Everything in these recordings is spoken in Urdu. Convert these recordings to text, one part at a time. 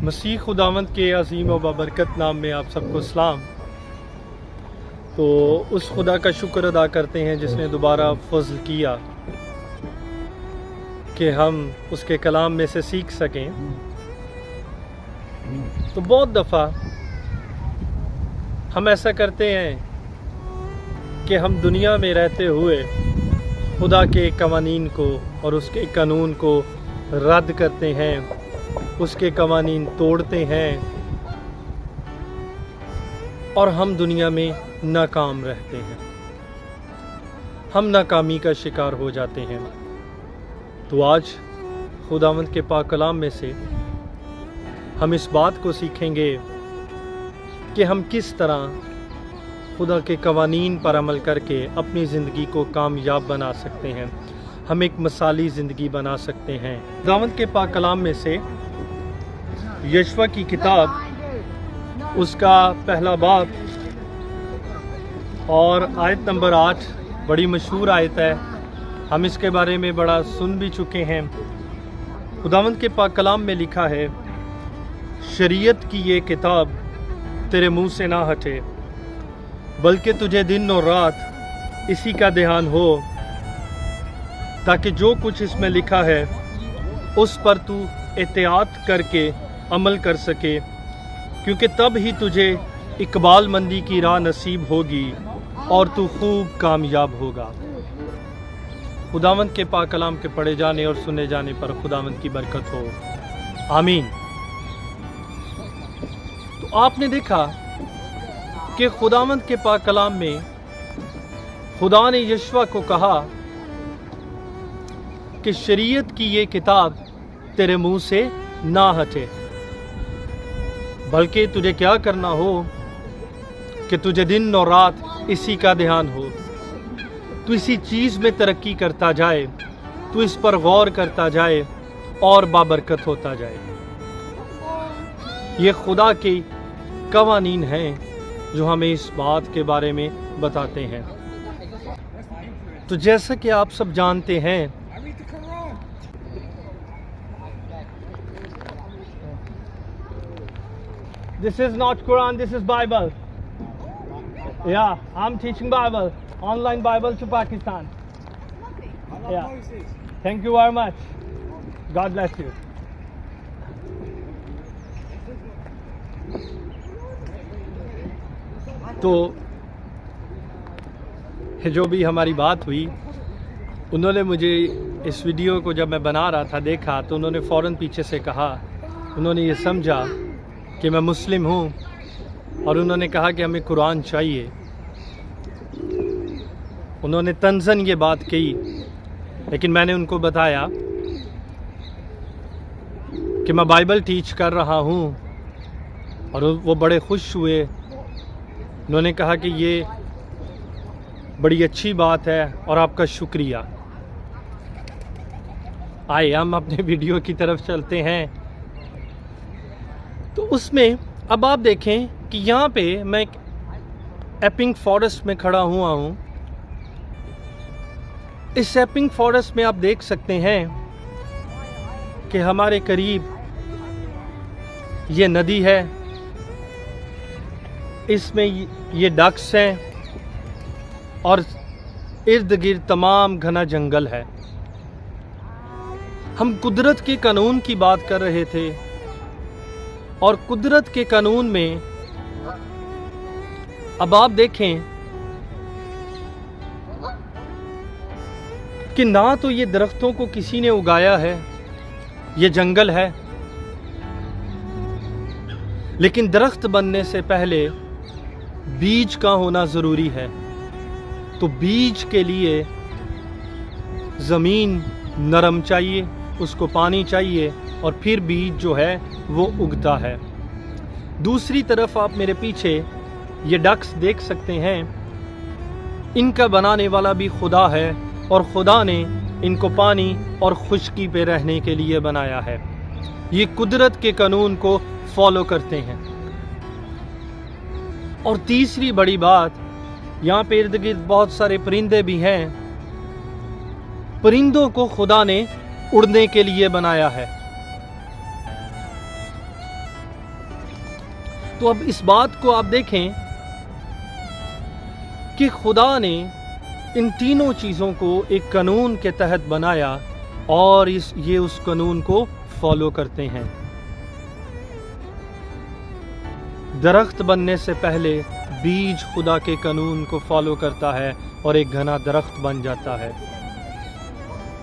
مسیح خداوند کے عظیم و بابرکت نام میں آپ سب کو سلام۔ تو اس خدا کا شکر ادا کرتے ہیں جس نے دوبارہ فضل کیا کہ ہم اس کے کلام میں سے سیکھ سکیں۔ تو بہت دفعہ ہم ایسا کرتے ہیں کہ ہم دنیا میں رہتے ہوئے خدا کے قوانین کو اور اس کے قانون کو رد کرتے ہیں، اس کے قوانین توڑتے ہیں اور ہم دنیا میں ناکام رہتے ہیں، ہم ناکامی کا شکار ہو جاتے ہیں۔ تو آج خداوند کے پاک کلام میں سے ہم اس بات کو سیکھیں گے کہ ہم کس طرح خدا کے قوانین پر عمل کر کے اپنی زندگی کو کامیاب بنا سکتے ہیں، ہم ایک مثالی زندگی بنا سکتے ہیں۔ خداوند کے پاک کلام میں سے یشوع کی کتاب اس کا پہلا باب اور آیت نمبر 8 بڑی مشہور آیت ہے، ہم اس کے بارے میں بڑا سن بھی چکے ہیں۔ خداوند کے پاک کلام میں لکھا ہے، شریعت کی یہ کتاب تیرے منہ سے نہ ہٹے، بلکہ تجھے دن اور رات اسی کا دھیان ہو، تاکہ جو کچھ اس میں لکھا ہے اس پر تو احتیاط کر کے عمل کر سکے، کیونکہ تب ہی تجھے اقبال مندی کی راہ نصیب ہوگی اور تو خوب کامیاب ہوگا۔ خداوند کے پاک کلام کے پڑھے جانے اور سنے جانے پر خداوند کی برکت ہو، آمین۔ تو آپ نے دیکھا کہ خداوند کے پاک کلام میں خدا نے یشوع کو کہا کہ شریعت کی یہ کتاب تیرے منہ سے نہ ہٹے، بلکہ تجھے کیا کرنا ہو کہ تجھے دن اور رات اسی کا دھیان ہو، تو اسی چیز میں ترقی کرتا جائے، تو اس پر غور کرتا جائے اور بابرکت ہوتا جائے۔ یہ خدا کے قوانین ہیں جو ہمیں اس بات کے بارے میں بتاتے ہیں۔ تو جیسا کہ آپ سب جانتے ہیں، This is not Quran, this is Bible. Yeah, I'm teaching Bible, online Bible to Pakistan. Yeah. Thank you very much. God bless you. تو جو بھی ہماری بات ہوئی، انہوں نے مجھے اس ویڈیو کو جب میں بنا رہا تھا دیکھا تو انہوں نے فوراً پیچھے سے کہا، انہوں نے یہ سمجھا کہ میں مسلم ہوں اور انہوں نے کہا کہ ہمیں قرآن چاہیے۔ انہوں نے طنزاً یہ بات کہی، لیکن میں نے ان کو بتایا کہ میں بائبل ٹیچ کر رہا ہوں، اور وہ بڑے خوش ہوئے۔ انہوں نے کہا کہ یہ بڑی اچھی بات ہے اور آپ کا شکریہ۔ آئے ہم اپنے ویڈیو کی طرف چلتے ہیں۔ تو اس میں اب آپ دیکھیں کہ یہاں پہ میں ایپنگ فارسٹ میں کھڑا ہوا ہوں۔ اس ایپنگ فارسٹ میں آپ دیکھ سکتے ہیں کہ ہمارے قریب یہ ندی ہے، اس میں یہ ڈکس ہیں اور ارد گرد تمام گھنا جنگل ہے۔ ہم قدرت کے قانون کی بات کر رہے تھے، اور قدرت کے قانون میں اب آپ دیکھیں کہ نہ تو یہ درختوں کو کسی نے اگایا ہے، یہ جنگل ہے، لیکن درخت بننے سے پہلے بیج کا ہونا ضروری ہے۔ تو بیج کے لیے زمین نرم چاہیے، اس کو پانی چاہیے، اور پھر بیج جو ہے وہ اگتا ہے۔ دوسری طرف آپ میرے پیچھے یہ ڈکس دیکھ سکتے ہیں، ان کا بنانے والا بھی خدا ہے، اور خدا نے ان کو پانی اور خشکی پہ رہنے کے لیے بنایا ہے۔ یہ قدرت کے قانون کو فالو کرتے ہیں۔ اور تیسری بڑی بات، یہاں پہ ارد گرد بہت سارے پرندے بھی ہیں۔ پرندوں کو خدا نے اڑنے کے لیے بنایا ہے۔ تو اب اس بات کو آپ دیکھیں کہ خدا نے ان تینوں چیزوں کو ایک قانون کے تحت بنایا اور یہ اس قانون کو فالو کرتے ہیں۔ درخت بننے سے پہلے بیج خدا کے قانون کو فالو کرتا ہے اور ایک گھنا درخت بن جاتا ہے۔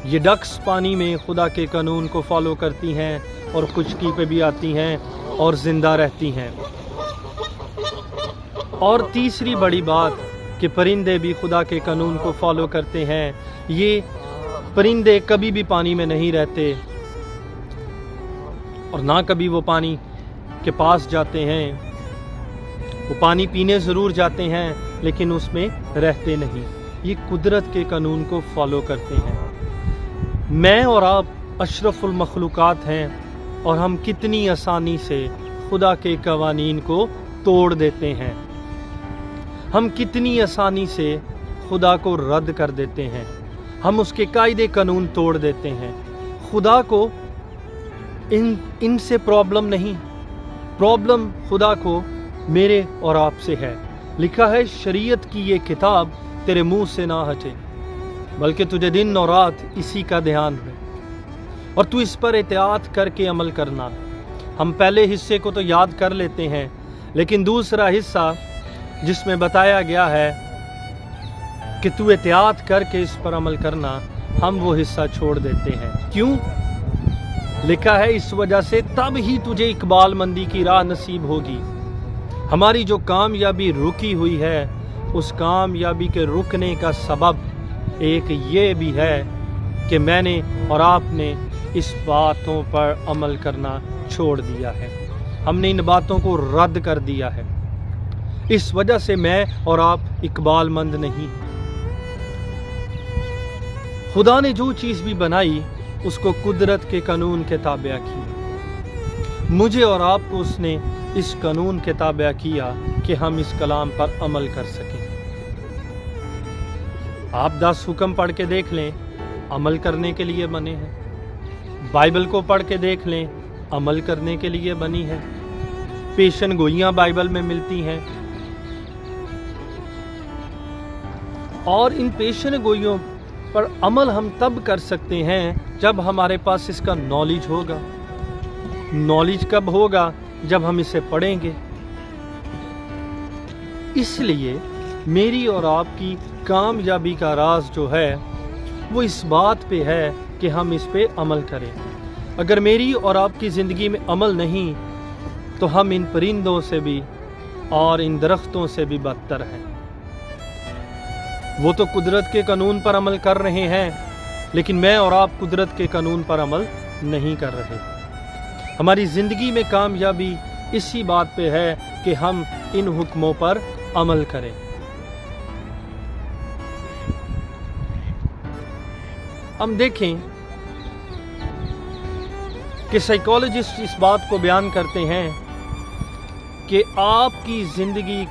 یہ ڈکس پانی میں خدا کے قانون کو فالو کرتی ہیں اور خشکی پہ بھی آتی ہیں اور زندہ رہتی ہیں۔ اور تیسری بڑی بات کہ پرندے بھی خدا کے قانون کو فالو کرتے ہیں۔ یہ پرندے کبھی بھی پانی میں نہیں رہتے اور نہ کبھی وہ پانی کے پاس جاتے ہیں۔ وہ پانی پینے ضرور جاتے ہیں لیکن اس میں رہتے نہیں۔ یہ قدرت کے قانون کو فالو کرتے ہیں۔ میں اور آپ اشرف المخلوقات ہیں اور ہم کتنی آسانی سے خدا کے قوانین کو توڑ دیتے ہیں۔ ہم کتنی آسانی سے خدا کو رد کر دیتے ہیں۔ ہم اس کے قاعدے قانون توڑ دیتے ہیں۔ خدا کو ان سے پرابلم نہیں، پرابلم خدا کو میرے اور آپ سے ہے۔ لکھا ہے شریعت کی یہ کتاب تیرے منہ سے نہ ہٹے بلکہ تجھے دن اور رات اسی کا دھیان ہے اور تو اس پر اطاعت کر کے عمل کرنا۔ ہم پہلے حصے کو تو یاد کر لیتے ہیں لیکن دوسرا حصہ جس میں بتایا گیا ہے کہ تو اطاعت کر کے اس پر عمل کرنا، ہم وہ حصہ چھوڑ دیتے ہیں۔ کیوں؟ لکھا ہے اس وجہ سے تب ہی تجھے اقبال مندی کی راہ نصیب ہوگی۔ ہماری جو کامیابی رکی ہوئی ہے اس کامیابی کے رکنے کا سبب ایک یہ بھی ہے کہ میں نے اور آپ نے اس باتوں پر عمل کرنا چھوڑ دیا ہے۔ ہم نے ان باتوں کو رد کر دیا ہے۔ اس وجہ سے میں اور آپ اقبال مند نہیں۔ خدا نے جو چیز بھی بنائی اس کو قدرت کے قانون کے تابع کی۔ مجھے اور آپ کو اس نے اس قانون کے تابع کیا کہ ہم اس کلام پر عمل کر سکیں۔ آپ 10 حکم پڑھ کے دیکھ لیں، عمل کرنے کے لیے بنے ہیں۔ بائبل کو پڑھ کے دیکھ لیں، عمل کرنے کے لیے بنی ہے۔ پیشن گوئیاں بائبل میں ملتی ہیں اور ان پیشن گوئیوں پر عمل ہم تب کر سکتے ہیں جب ہمارے پاس اس کا نالج ہوگا۔ نالج کب ہوگا؟ جب ہم اسے پڑھیں گے۔ اس لیے میری اور آپ کی کامیابی کا راز جو ہے وہ اس بات پہ ہے کہ ہم اس پہ عمل کریں۔ اگر میری اور آپ کی زندگی میں عمل نہیں تو ہم ان پرندوں سے بھی اور ان درختوں سے بھی بدتر ہیں۔ وہ تو قدرت کے قانون پر عمل کر رہے ہیں لیکن میں اور آپ قدرت کے قانون پر عمل نہیں کر رہے۔ ہماری زندگی میں کامیابی اسی بات پہ ہے کہ ہم ان حکموں پر عمل کریں۔ ہم دیکھیں کہ سائیکالوجسٹ اس بات کو بیان کرتے ہیں کہ آپ کی زندگی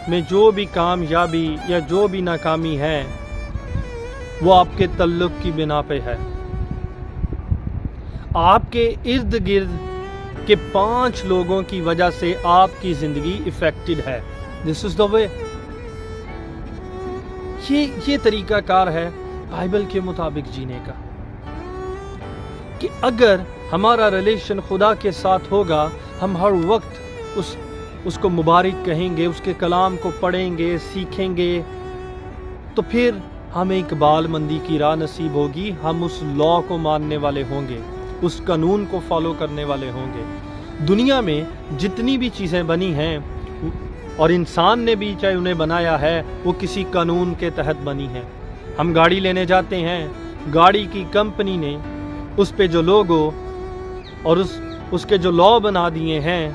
میں جو بھی کامیابی یا جو بھی ناکامی ہے وہ آپ کے تعلق کی بنا پہ ہے۔ آپ کے ارد گرد کے 5 لوگوں کی وجہ سے آپ کی زندگی افیکٹڈ ہے۔ دس از دا وے۔ یہ طریقہ کار ہے بائبل کے مطابق جینے کا کہ اگر ہمارا ریلیشن خدا کے ساتھ ہوگا، ہم ہر وقت اس کو مبارک کہیں گے، اس کے کلام کو پڑھیں گے، سیکھیں گے، تو پھر ہمیں اقبال مندی کی راہ نصیب ہوگی۔ ہم اس لا کو ماننے والے ہوں گے، اس قانون کو فالو کرنے والے ہوں گے۔ دنیا میں جتنی بھی چیزیں بنی ہیں اور انسان نے بھی چاہے انہیں بنایا ہے، وہ کسی قانون کے تحت بنی ہیں۔ ہم گاڑی لینے جاتے ہیں، گاڑی کی کمپنی نے اس پہ جو لوگو اور اس کے جو لا بنا دیے ہیں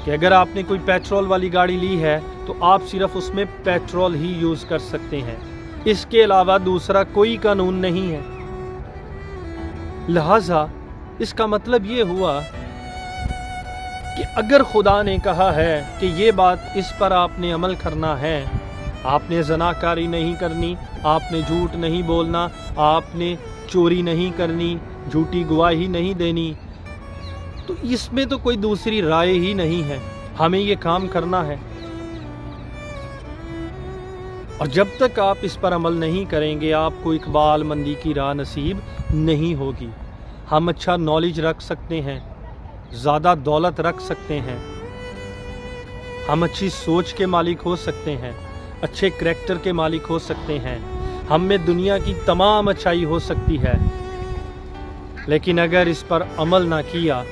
کہ اگر آپ نے کوئی پیٹرول والی گاڑی لی ہے تو آپ صرف اس میں پیٹرول ہی یوز کر سکتے ہیں، اس کے علاوہ دوسرا کوئی قانون نہیں ہے۔ لہذا اس کا مطلب یہ ہوا کہ اگر خدا نے کہا ہے کہ یہ بات اس پر آپ نے عمل کرنا ہے، آپ نے زناکاری نہیں کرنی، آپ نے جھوٹ نہیں بولنا، آپ نے چوری نہیں کرنی، جھوٹی گواہی نہیں دینی، تو اس میں تو کوئی دوسری رائے ہی نہیں ہے۔ ہمیں یہ کام کرنا ہے، اور جب تک آپ اس پر عمل نہیں کریں گے آپ کو اقبال مندی کی راہ نصیب نہیں ہوگی۔ ہم اچھا نالج رکھ سکتے ہیں، زیادہ دولت رکھ سکتے ہیں، ہم اچھی سوچ کے مالک ہو سکتے ہیں، اچھے کریکٹر کے مالک ہو سکتے ہیں، ہم میں دنیا کی تمام اچھائی ہو سکتی ہے، لیکن اگر اس پر عمل نہ کیا،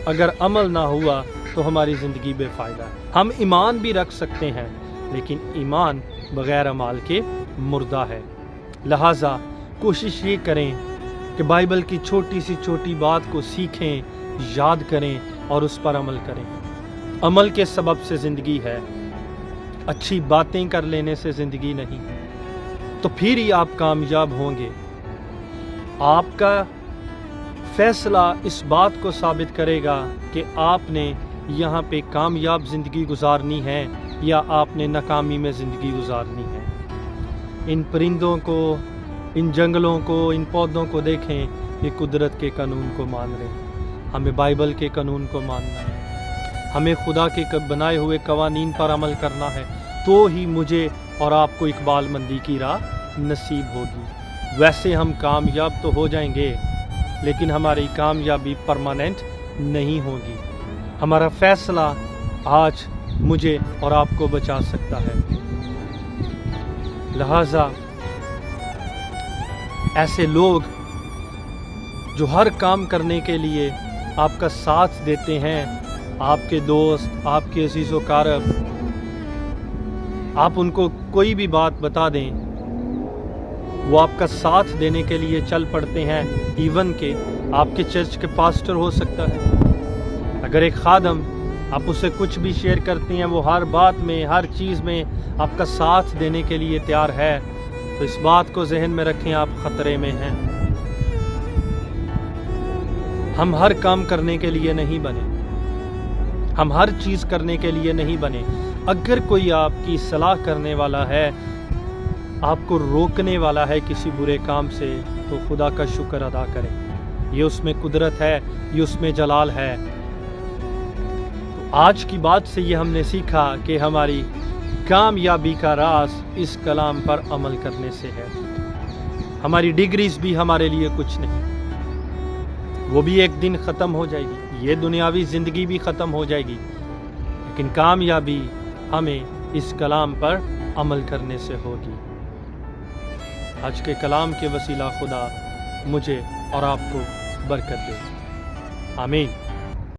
اگر عمل نہ ہوا تو ہماری زندگی بے فائدہ ہے۔ ہم ایمان بھی رکھ سکتے ہیں لیکن ایمان بغیر عمال کے مردہ ہے۔ لہٰذا کوشش یہ کریں کہ بائبل کی چھوٹی سی چھوٹی بات کو سیکھیں، یاد کریں اور اس پر عمل کریں۔ عمل کے سبب سے زندگی ہے، اچھی باتیں کر لینے سے زندگی نہیں، تو پھر ہی آپ کامیاب ہوں گے۔ آپ کا فیصلہ اس بات کو ثابت کرے گا کہ آپ نے یہاں پہ کامیاب زندگی گزارنی ہے یا آپ نے ناکامی میں زندگی گزارنی ہے۔ ان پرندوں کو، ان جنگلوں کو، ان پودوں کو دیکھیں، یہ قدرت کے قانون کو مان رہے ہیں۔ ہمیں بائبل کے قانون کو ماننا ہے، ہمیں خدا کے بنائے ہوئے قوانین پر عمل کرنا ہے، تو ہی مجھے اور آپ کو اقبال مندی کی راہ نصیب ہوگی۔ ویسے ہم کامیاب تو ہو جائیں گے لیکن ہماری کامیابی پرماننٹ نہیں ہوگی۔ ہمارا فیصلہ آج مجھے اور آپ کو بچا سکتا ہے۔ لہٰذا ایسے لوگ جو ہر کام کرنے کے لیے آپ کا ساتھ دیتے ہیں، آپ کے دوست، آپ کے عزیز و اقارب، آپ ان کو کوئی بھی بات بتا دیں، وہ آپ کا ساتھ دینے کے لیے چل پڑتے ہیں، ایون کہ آپ کے چرچ کے پاسٹر ہو سکتا ہے۔ اگر ایک خادم آپ اسے کچھ بھی شیئر کرتے ہیں، وہ ہر بات میں، ہر چیز میں آپ کا ساتھ دینے کے لیے تیار ہے، تو اس بات کو ذہن میں رکھیں، آپ خطرے میں ہیں۔ ہم ہر کام کرنے کے لیے نہیں بنے، ہم ہر چیز کرنے کے لیے نہیں بنے۔ اگر کوئی آپ کی صلاح کرنے والا ہے، آپ کو روکنے والا ہے کسی برے کام سے، تو خدا کا شکر ادا کریں، یہ اس میں قدرت ہے، یہ اس میں جلال ہے۔ تو آج کی بات سے یہ ہم نے سیکھا کہ ہماری کامیابی کا راز اس کلام پر عمل کرنے سے ہے۔ ہماری ڈگریز بھی ہمارے لیے کچھ نہیں، وہ بھی ایک دن ختم ہو جائے گی، یہ دنیاوی زندگی بھی ختم ہو جائے گی، لیکن کامیابی ہمیں اس کلام پر عمل کرنے سے ہوگی۔ آج کے کلام کے وسیلہ خدا مجھے اور آپ کو برکت دے، آمین۔